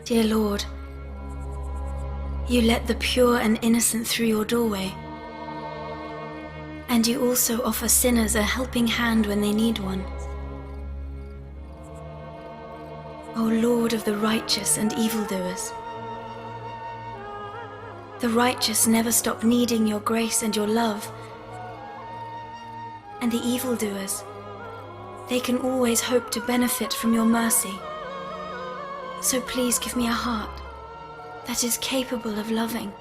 Dear Lord, you let the pure and innocent through your doorway, and you also offer sinners a helping hand when they need one. O Lord of the righteous and evildoers, the righteous never stop needing your grace and your love, and the evildoers, they can always hope to benefit from your mercy. So please give me a heart that is capable of loving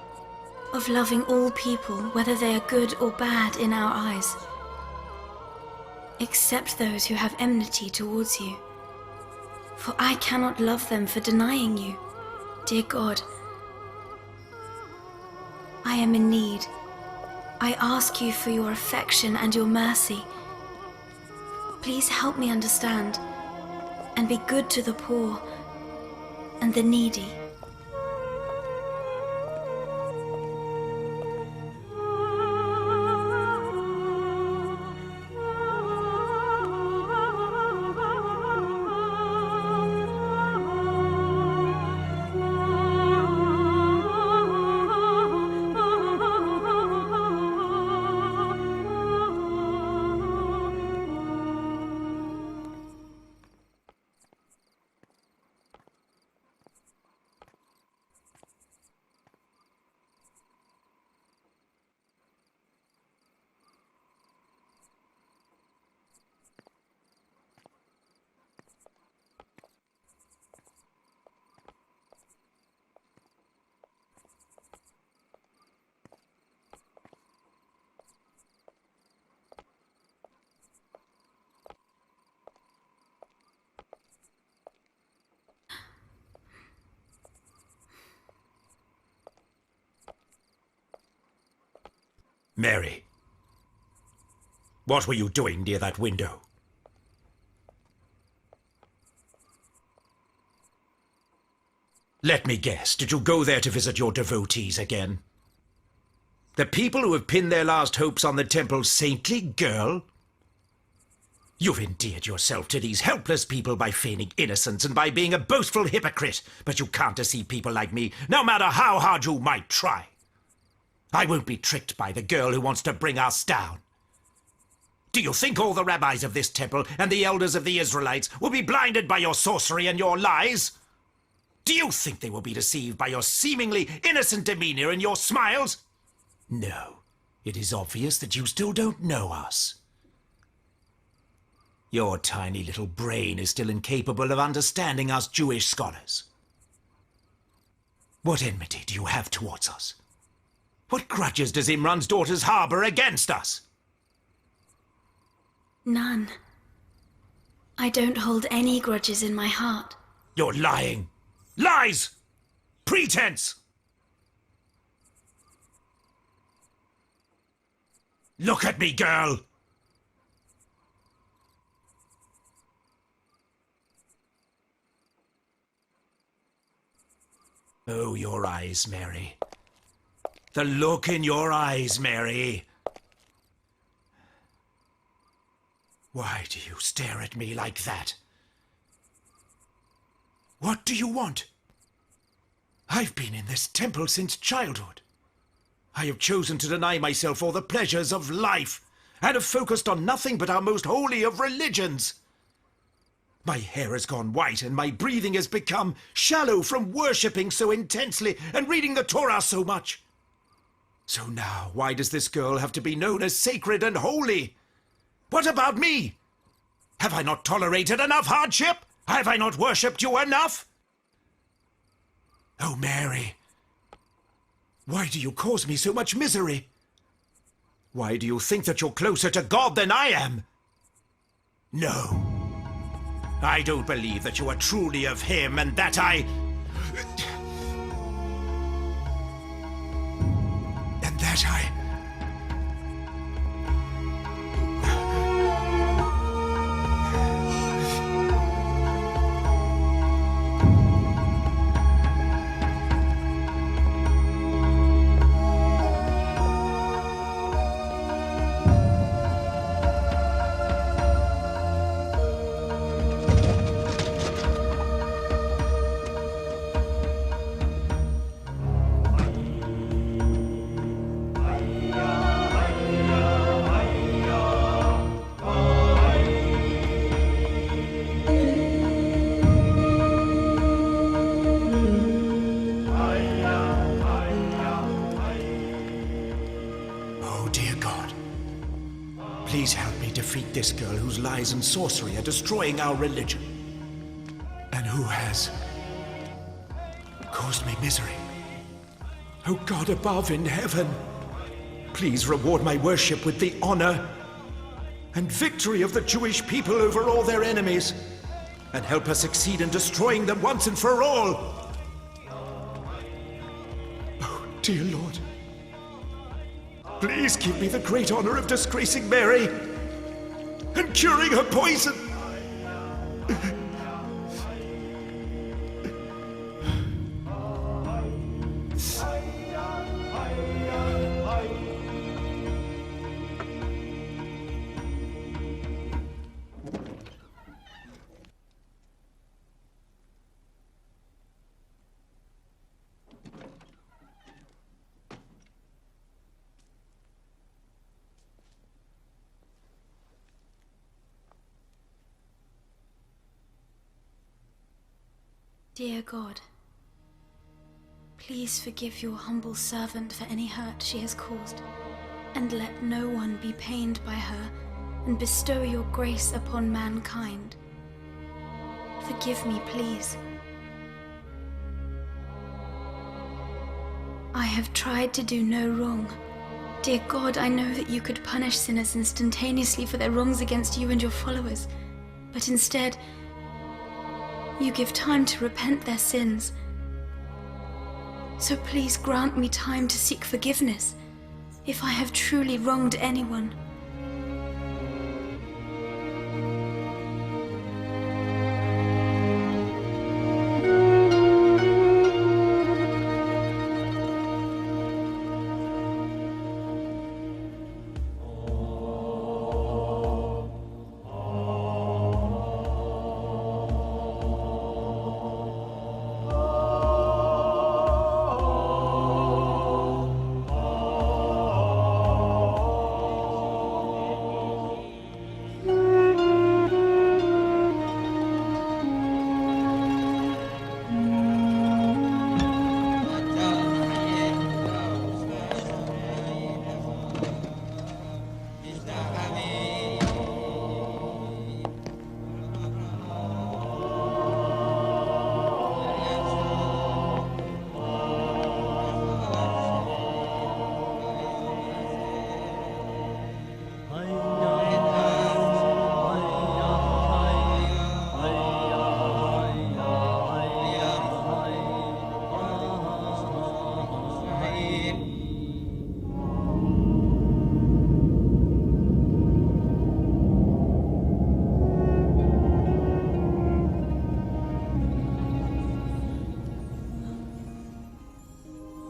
all people, whether they are good or bad in our eyes, except those who have enmity towards you. For I cannot love them for denying you. Dear God, I am in need. I ask you for your affection and your mercy. Please help me understand and be good to the poor and the needy. Mary, what were you doing near that window? Let me guess, did you go there to visit your devotees again? The people who have pinned their last hopes on the temple's saintly girl? You've endeared yourself to these helpless people by feigning innocence and by being a boastful hypocrite, but you can't deceive people like me, no matter how hard you might try. I won't be tricked by the girl who wants to bring us down. Do you think all the rabbis of this temple and the elders of the Israelites will be blinded by your sorcery and your lies? Do you think they will be deceived by your seemingly innocent demeanor and your smiles? No, it is obvious that you still don't know us. Your tiny little brain is still incapable of understanding us Jewish scholars. What enmity do you have towards us? What grudges does Imran's daughters harbor against us? None. I don't hold any grudges in my heart. You're lying. Lies! Pretense! Look at me, girl! Oh, your eyes, Mary. The look in your eyes, Mary. Why do you stare at me like that? What do you want? I've been in this temple since childhood. I have chosen to deny myself all the pleasures of life and have focused on nothing but our most holy of religions. My hair has gone white and my breathing has become shallow from worshipping so intensely and reading the Torah so much. So now, why does this girl have to be known as sacred and holy? What about me? Have I not tolerated enough hardship? Have I not worshipped you enough? Oh, Mary, why do you cause me so much misery? Why do you think that you're closer to God than I am? No, I don't believe that you are truly of Him and that I... this girl whose lies and sorcery are destroying our religion, and who has caused me misery. O God above in heaven, please reward my worship with the honor and victory of the Jewish people over all their enemies, and help us succeed in destroying them once and for all. Oh, dear Lord, please give me the great honor of disgracing Mary and curing her poison. Dear God, please forgive your humble servant for any hurt she has caused, and let no one be pained by her, and bestow your grace upon mankind. Forgive me, please. I have tried to do no wrong. Dear God, I know that you could punish sinners instantaneously for their wrongs against you and your followers, but instead, you give time to repent their sins. So please grant me time to seek forgiveness if I have truly wronged anyone.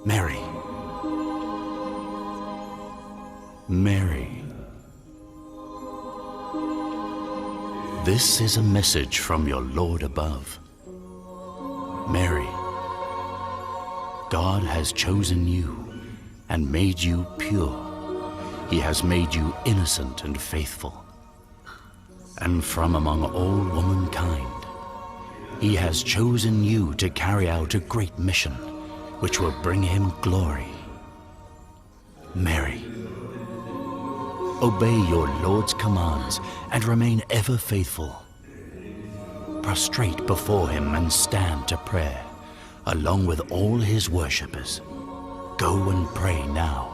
Mary. Mary. This is a message from your Lord above. Mary, God has chosen you and made you pure. He has made you innocent and faithful. And from among all womankind, He has chosen you to carry out a great mission which will bring Him glory. Mary, obey your Lord's commands and remain ever faithful. Prostrate before Him and stand to prayer, along with all His worshippers. Go and pray now.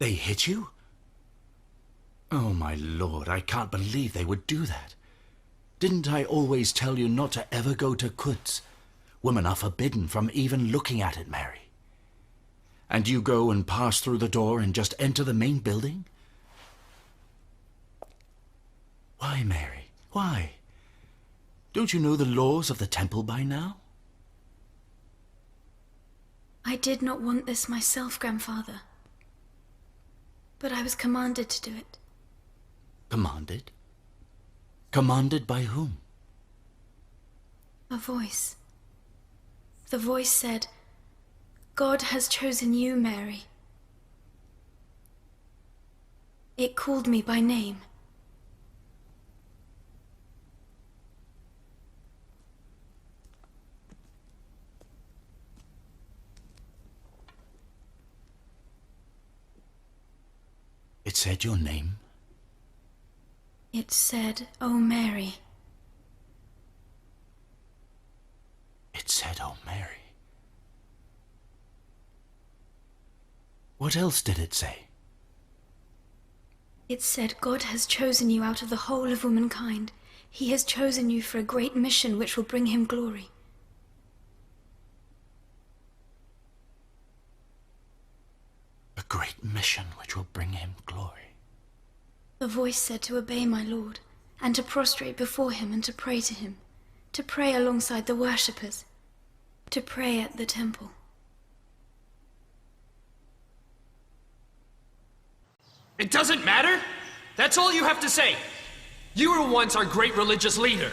They hit you? Oh, my lord, I can't believe they would do that. Didn't I always tell you not to ever go to Quds? Women are forbidden from even looking at it, Mary. And you go and pass through the door and just enter the main building? Why, Mary? Why? Don't you know the laws of the temple by now? I did not want this myself, Grandfather. But I was commanded to do it. Commanded? Commanded by whom? A voice. The voice said, God has chosen you, Mary. It called me by name. It said your name? It said, "Oh, Mary." It said, "Oh, Mary." What else did it say? It said, God has chosen you out of the whole of womankind. He has chosen you for a great mission which will bring him glory. A great mission which will bring him glory. The voice said to obey my Lord, and to prostrate before him and to pray to him, to pray alongside the worshippers, to pray at the temple. It doesn't matter? That's all you have to say. You were once our great religious leader.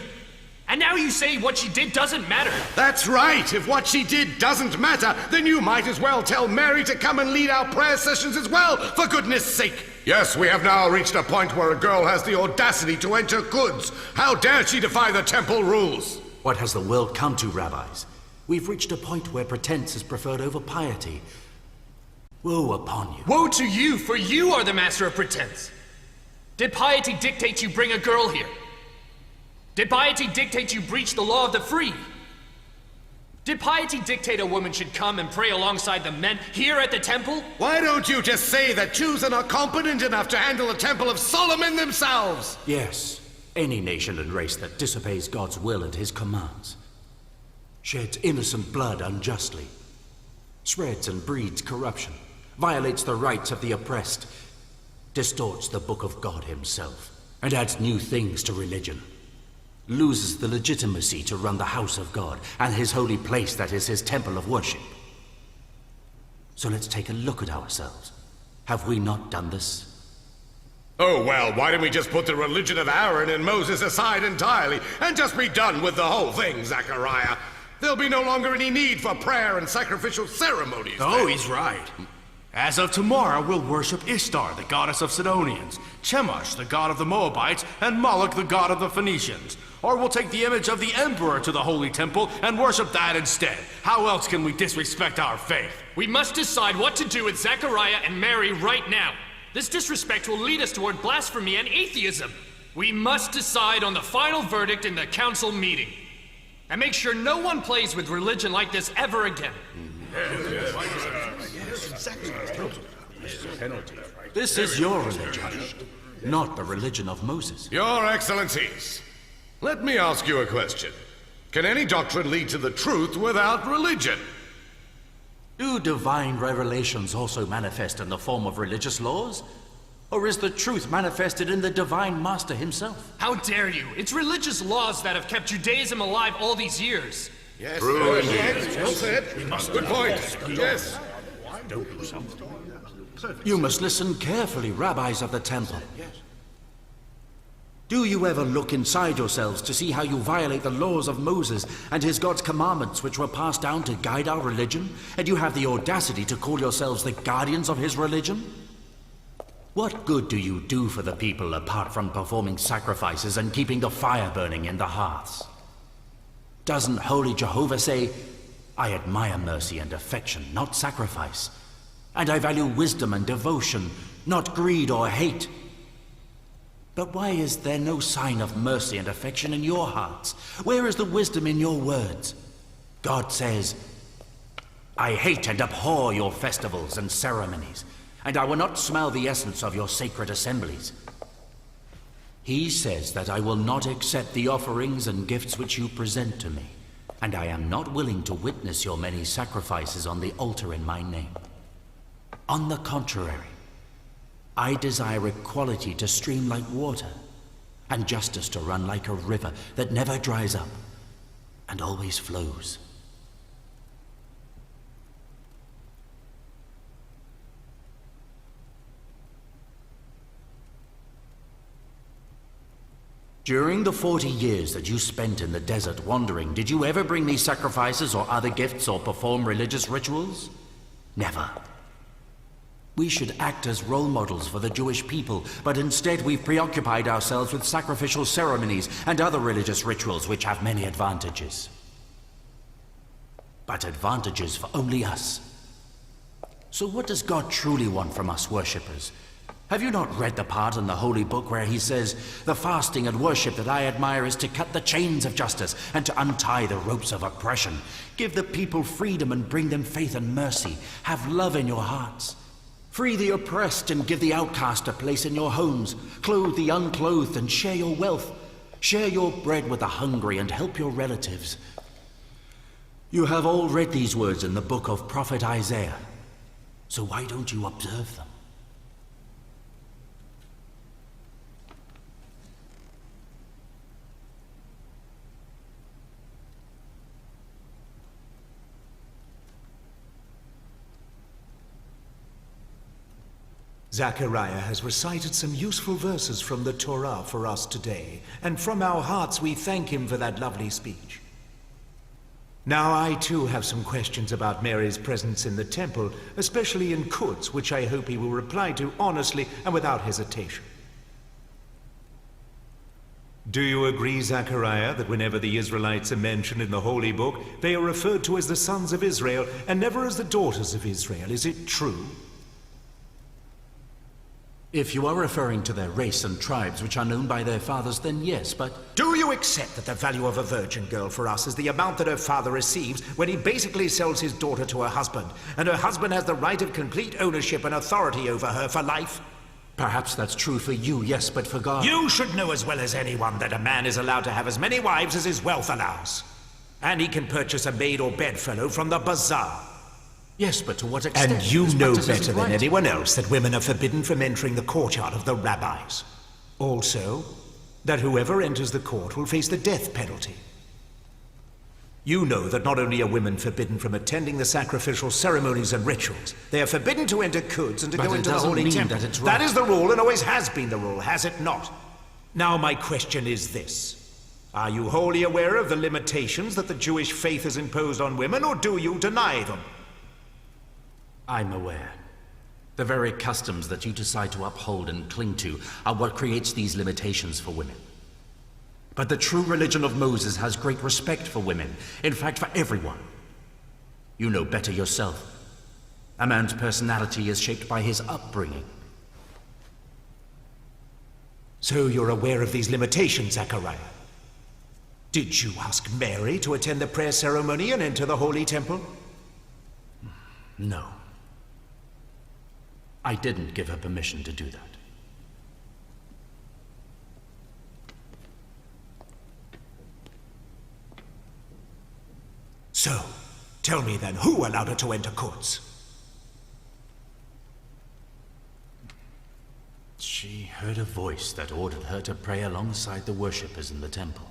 And now you say what she did doesn't matter. That's right. If what she did doesn't matter, then you might as well tell Mary to come and lead our prayer sessions as well, for goodness sake. Yes, we have now reached a point where a girl has the audacity to enter Quds. How dare she defy the temple rules? What has the world come to, rabbis? We've reached a point where pretense is preferred over piety. Woe upon you. Woe to you, for you are the master of pretense. Did piety dictate you bring a girl here? Did piety dictate you breach the law of the free? Did piety dictate a woman should come and pray alongside the men here at the temple? Why don't you just say that chosen are competent enough to handle the temple of Solomon themselves? Yes, any nation and race that disobeys God's will and his commands, sheds innocent blood unjustly, spreads and breeds corruption, violates the rights of the oppressed, distorts the book of God himself, and adds new things to religion, loses the legitimacy to run the house of God and his holy place that is his temple of worship. So let's take a look at ourselves. Have we not done this? Oh, well, why don't we just put the religion of Aaron and Moses aside entirely and just be done with the whole thing, Zakaria? There'll be no longer any need for prayer and sacrificial ceremonies. Oh, he's right. As of tomorrow, we'll worship Ishtar, the goddess of Sidonians, Chemosh, the god of the Moabites, and Moloch, the god of the Phoenicians. Or we'll take the image of the emperor to the holy temple and worship that instead. How else can we disrespect our faith? We must decide what to do with Zachariah and Mary right now. This disrespect will lead us toward blasphemy and atheism. We must decide on the final verdict in the council meeting. And make sure no one plays with religion like this ever again. This is your religion, not the religion of Moses. Your Excellencies, let me ask you a question. Can any doctrine lead to the truth without religion? Do divine revelations also manifest in the form of religious laws? Or is the truth manifested in the divine master himself? How dare you? It's religious laws that have kept Judaism alive all these years. Yes. True. Well said. Good point. Yes. You must listen carefully, rabbis of the temple. Do you ever look inside yourselves to see how you violate the laws of Moses and his God's commandments which were passed down to guide our religion, and you have the audacity to call yourselves the guardians of his religion? What good do you do for the people apart from performing sacrifices and keeping the fire burning in the hearths? Doesn't holy Jehovah say, I admire mercy and affection, not sacrifice, and I value wisdom and devotion, not greed or hate? But why is there no sign of mercy and affection in your hearts? Where is the wisdom in your words? God says, I hate and abhor your festivals and ceremonies. and I will not smell the essence of your sacred assemblies. He says that I will not accept the offerings and gifts which you present to me, and I am not willing to witness your many sacrifices on the altar in my name. On the contrary, I desire equality to stream like water, and justice to run like a river that never dries up and always flows. During the 40 years that you spent in the desert wandering, did you ever bring me sacrifices or other gifts or perform religious rituals? Never. We should act as role models for the Jewish people, but instead we've preoccupied ourselves with sacrificial ceremonies and other religious rituals which have many advantages. But advantages for only us. So what does God truly want from us worshippers? Have you not read the part in the Holy Book where he says, "The fasting and worship that I admire is to cut the chains of justice and to untie the ropes of oppression. Give the people freedom and bring them faith and mercy. Have love in your hearts. Free the oppressed and give the outcast a place in your homes. Clothe the unclothed and share your wealth. Share your bread with the hungry and help your relatives." You have all read these words in the book of Prophet Isaiah. So why don't you observe them? Zakaria has recited some useful verses from the Torah for us today, and from our hearts we thank him for that lovely speech. Now I too have some questions about Mary's presence in the temple, especially in Quds, which I hope he will reply to honestly and without hesitation. Do you agree, Zakaria, that whenever the Israelites are mentioned in the Holy Book, they are referred to as the sons of Israel and never as the daughters of Israel? Is it true? If you are referring to their race and tribes which are known by their fathers, then yes, but... Do you accept that the value of a virgin girl for us is the amount that her father receives when he basically sells his daughter to her husband, and her husband has the right of complete ownership and authority over her for life? Perhaps that's true for you, yes, but for God... You should know as well as anyone that a man is allowed to have as many wives as his wealth allows. And he can purchase a maid or bedfellow from the bazaar. Yes, but to what extent? And you know better than anyone else that women are forbidden from entering the courtyard of the rabbis. Also, that whoever enters the court will face the death penalty. You know that not only are women forbidden from attending the sacrificial ceremonies and rituals, they are forbidden to enter Quds and to go into the holy temple. That is the rule and always has been the rule, has it not? Now my question is this. Are you wholly aware of the limitations that the Jewish faith has imposed on women, or do you deny them? I'm aware. The very customs that you decide to uphold and cling to are what creates these limitations for women. But the true religion of Moses has great respect for women, in fact for everyone. You know better yourself. A man's personality is shaped by his upbringing. So you're aware of these limitations, Zakaria? Did you ask Mary to attend the prayer ceremony and enter the holy temple? No. I didn't give her permission to do that. So, tell me then, who allowed her to enter Quds? She heard a voice that ordered her to pray alongside the worshippers in the temple.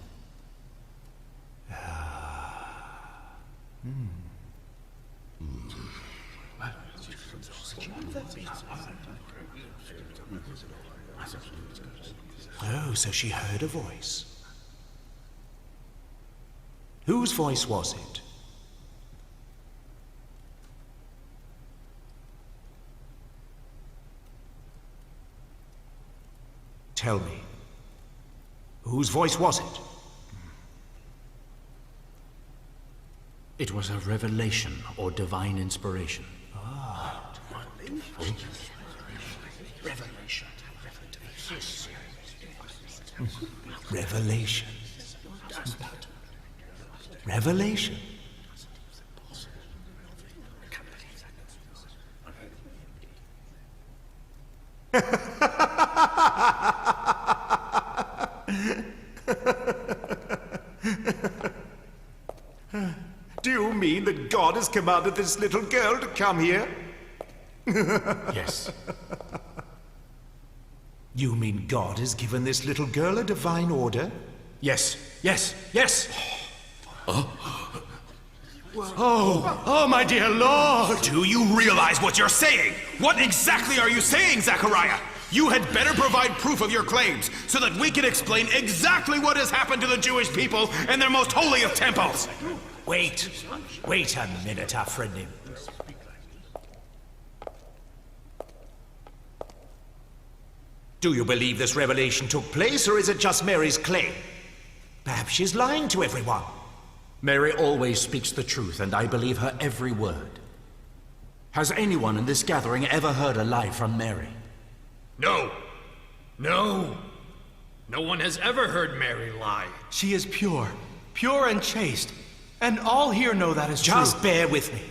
Oh, so she heard a voice. Whose voice was it? Tell me, whose voice was it? It was a revelation or divine inspiration. Revelation. Revelation. God has commanded this little girl to come here? Yes. You mean God has given this little girl a divine order? Yes. Yes. Yes. Oh, my dear Lord! Do you realize what you're saying? What exactly are you saying, Zakaria? You had better provide proof of your claims so that we can explain exactly what has happened to the Jewish people in their most holy of temples. Wait a minute, Afranim. Do you believe this revelation took place, or is it just Mary's claim? Perhaps she's lying to everyone. Mary always speaks the truth, and I believe her every word. Has anyone in this gathering ever heard a lie from Mary? No. No. No one has ever heard Mary lie. She is pure and chaste, and all here know that is true. Just bear with me.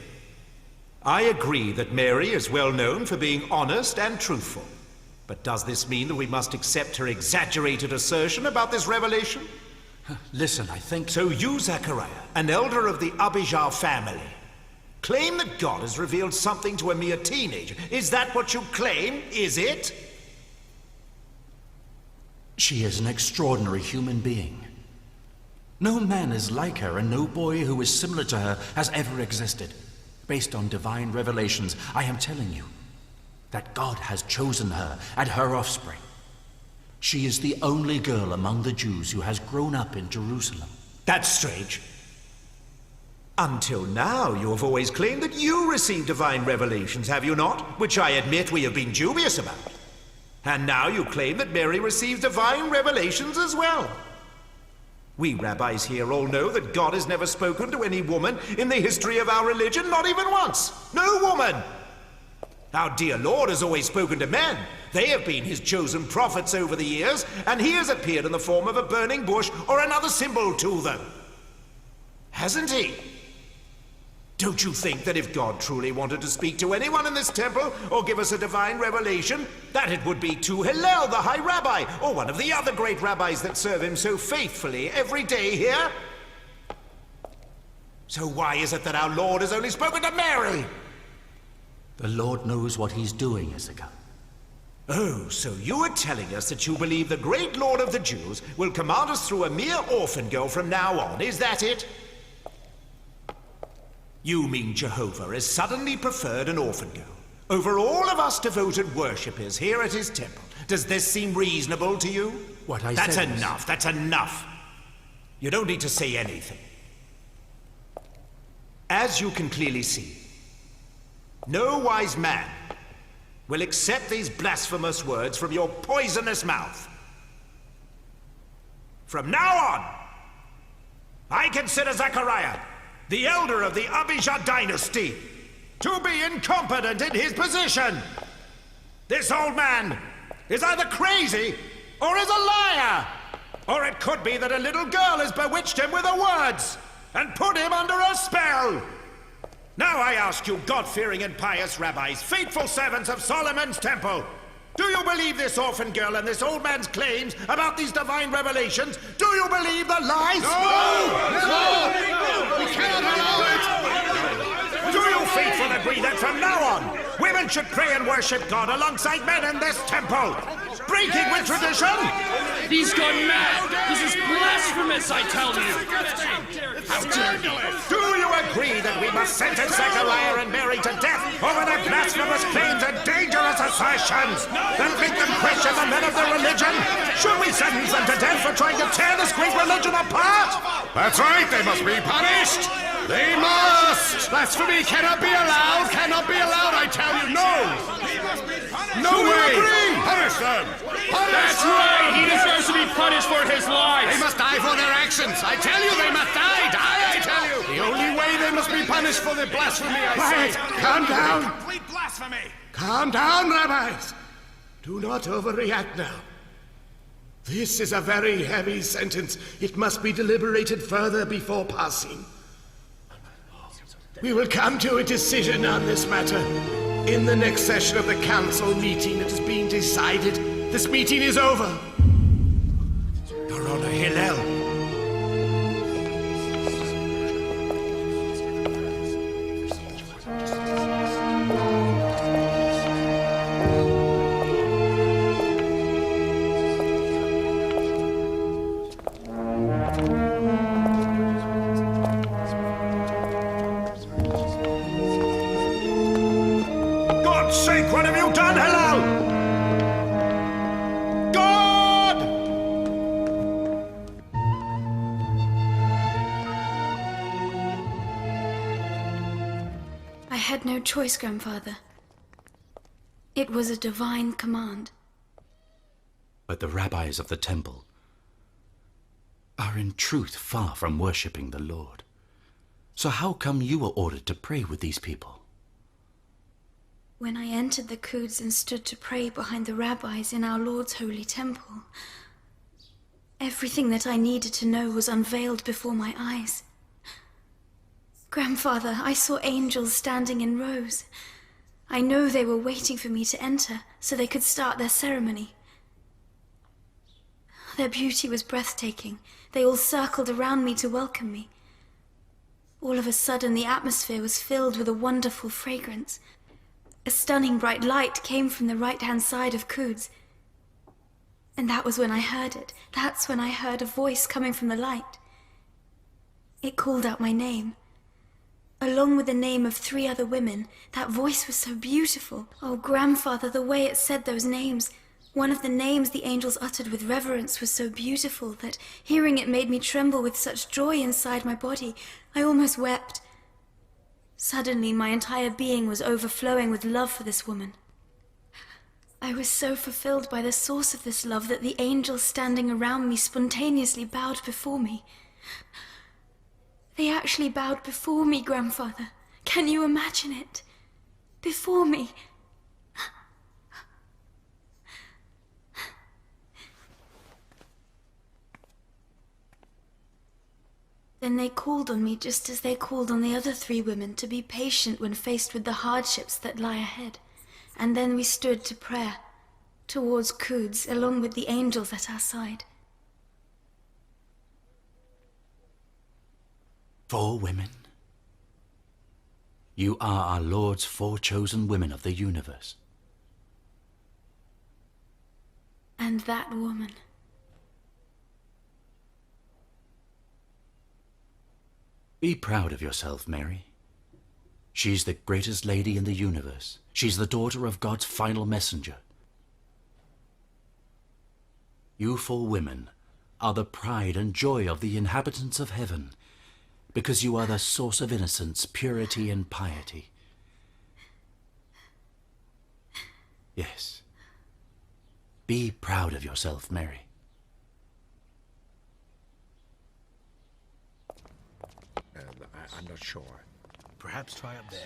I agree that Mary is well known for being honest and truthful. But does this mean that we must accept her exaggerated assertion about this revelation? Listen, I think... So you, Zakaria, an elder of the Abijah family, claim that God has revealed something to a mere teenager. Is that what you claim? Is it? She is an extraordinary human being. No man is like her, and no boy who is similar to her has ever existed. Based on divine revelations, I am telling you that God has chosen her and her offspring. She is the only girl among the Jews who has grown up in Jerusalem. That's strange. Until now, you have always claimed that you received divine revelations, have you not? Which I admit we have been dubious about. And now you claim that Mary received divine revelations as well. We rabbis here all know that God has never spoken to any woman in the history of our religion, not even once. No woman! Our dear Lord has always spoken to men. They have been his chosen prophets over the years, and he has appeared in the form of a burning bush or another symbol to them. Hasn't he? Don't you think that if God truly wanted to speak to anyone in this temple or give us a divine revelation, that it would be to Hillel, the High Rabbi, or one of the other great rabbis that serve him so faithfully every day here? So why is it that our Lord has only spoken to Mary? The Lord knows what he's doing, Issachar. Oh, so you are telling us that you believe the great Lord of the Jews will command us through a mere orphan girl from now on, is that it? You mean Jehovah has suddenly preferred an orphan girl over all of us devoted worshippers here at his temple. Does this seem reasonable to you? What I That's said is- enough, that's enough. You don't need to say anything. As you can clearly see, no wise man will accept these blasphemous words from your poisonous mouth. From now on, I consider Zakaria, the elder of the Abijah dynasty, to be incompetent in his position. This old man is either crazy or is a liar. Or it could be that a little girl has bewitched him with her words and put him under a spell. Now I ask you, God-fearing and pious rabbis, faithful servants of Solomon's temple, do you believe this orphan girl and this old man's claims about these divine revelations? Do you believe the lies? No! We can't allow it! Do you faithful agree that from now on, women should pray and worship God alongside men in this temple? Breaking with tradition? He's gone mad! This is blasphemous, I tell you! How dare you? Do you agree that we must sentence Zachariah and Mary to death over their blasphemous claims and dangerous assertions that make them question the men of their religion? Should we sentence them to death for trying to tear this great religion apart? That's right, they must be punished! They must! Blasphemy cannot be allowed, I tell you, no! No way! Punish them! That's right! He deserves to be punished for his lies! They must die for their actions! I tell you, they must die! I tell you! The only way they must be punished for their blasphemy, I say! Calm down! Complete blasphemy! Calm down, rabbis! Do not overreact now. This is a very heavy sentence. It must be deliberated further before passing. We will come to a decision on this matter in the next session of the council meeting. It is being decided. This meeting is over. Your Honor, Hillel. no choice, Grandfather. It was a divine command. But the rabbis of the temple are in truth far from worshipping the Lord. So how come you were ordered to pray with these people? When I entered the Quds and stood to pray behind the rabbis in our Lord's holy temple, everything that I needed to know was unveiled before my eyes. Grandfather, I saw angels standing in rows. I know they were waiting for me to enter so they could start their ceremony. Their beauty was breathtaking. They all circled around me to welcome me. All of a sudden, the atmosphere was filled with a wonderful fragrance. A stunning bright light came from the right-hand side of Quds. And that was when I heard it. That's when I heard a voice coming from the light. It called out my name. Along with the name of 3 other women, that voice was so beautiful. Oh, Grandfather, the way it said those names. One of the names the angels uttered with reverence was so beautiful that hearing it made me tremble with such joy inside my body. I almost wept. Suddenly, my entire being was overflowing with love for this woman. I was so fulfilled by the source of this love that the angels standing around me spontaneously bowed before me. They actually bowed before me, Grandfather. Can you imagine it? Before me. Then they called on me just as they called on the other 3 women to be patient when faced with the hardships that lie ahead. And then we stood to prayer towards Quds along with the angels at our side. 4 women? You are our Lord's 4 chosen women of the universe. And that woman. Be proud of yourself, Mary. She's the greatest lady in the universe. She's the daughter of God's final messenger. You 4 women are the pride and joy of the inhabitants of heaven, because you are the source of innocence, purity, and piety. Yes. Be proud of yourself, Mary. I'm not sure. Perhaps try up there.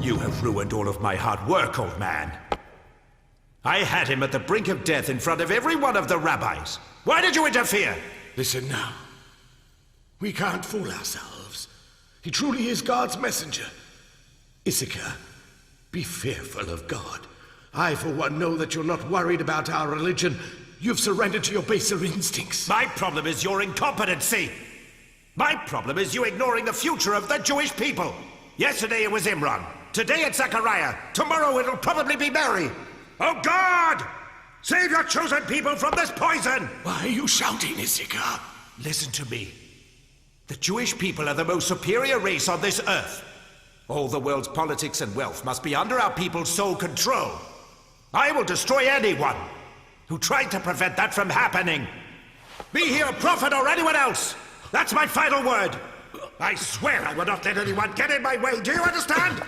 You have ruined all of my hard work, old man. I had him at the brink of death in front of every one of the rabbis. Why did you interfere? Listen now. We can't fool ourselves. He truly is God's messenger. Issachar, be fearful of God. I, for one, know that you're not worried about our religion. You've surrendered to your baser instincts. My problem is your incompetency. My problem is you ignoring the future of the Jewish people. Yesterday it was Imran. Today it's Zakaria. Tomorrow it'll probably be Mary. Oh, God! Save your chosen people from this poison! Why are you shouting, Issachar? Listen to me. The Jewish people are the most superior race on this earth. All the world's politics and wealth must be under our people's sole control. I will destroy anyone who tried to prevent that from happening. Be he a prophet or anyone else. That's my final word. I swear I will not let anyone get in my way. Do you understand?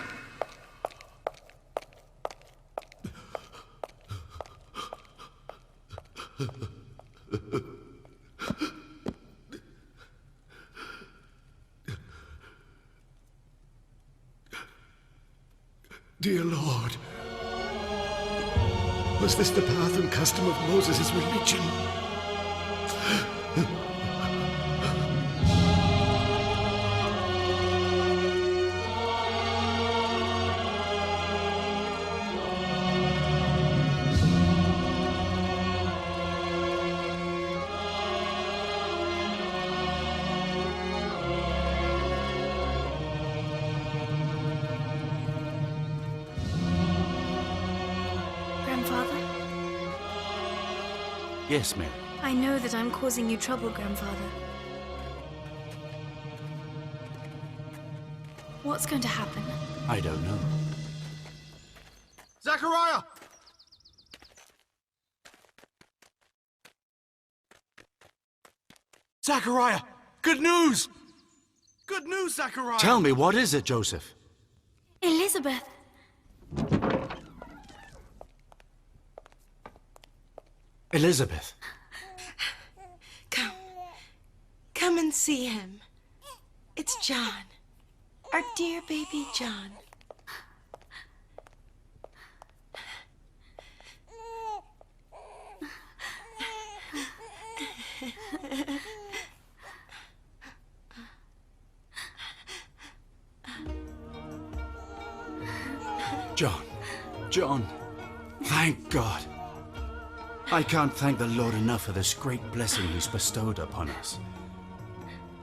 Dear Lord, was this the path and custom of Moses' religion? Yes, Mary. I know that I'm causing you trouble, Grandfather. What's going to happen? I don't know. Zakaria! Zakaria! Good news! Good news, Zakaria! Tell me, what is it, Joseph? Elizabeth! Elizabeth. Come and see him. It's John. Our dear baby John. John, thank God. I can't thank the Lord enough for this great blessing he's bestowed upon us.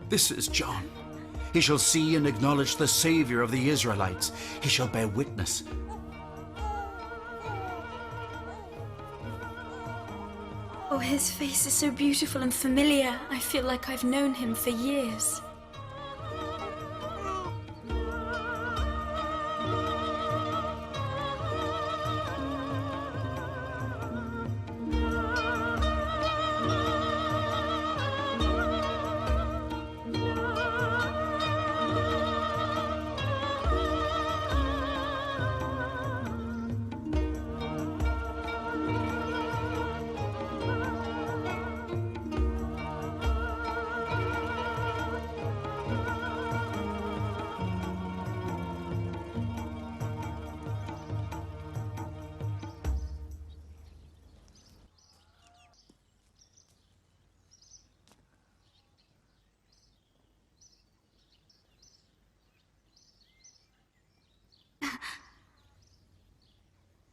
This is John. He shall see and acknowledge the Savior of the Israelites. He shall bear witness. Oh, his face is so beautiful and familiar. I feel like I've known him for years.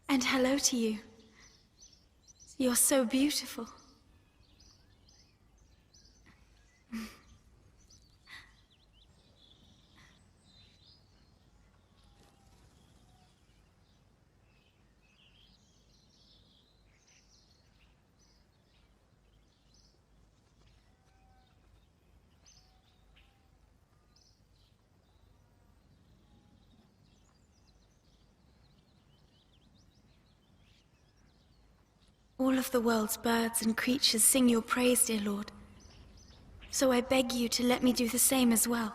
And hello to you. You're so beautiful. All of the world's birds and creatures sing your praise, dear Lord. So I beg you to let me do the same as well.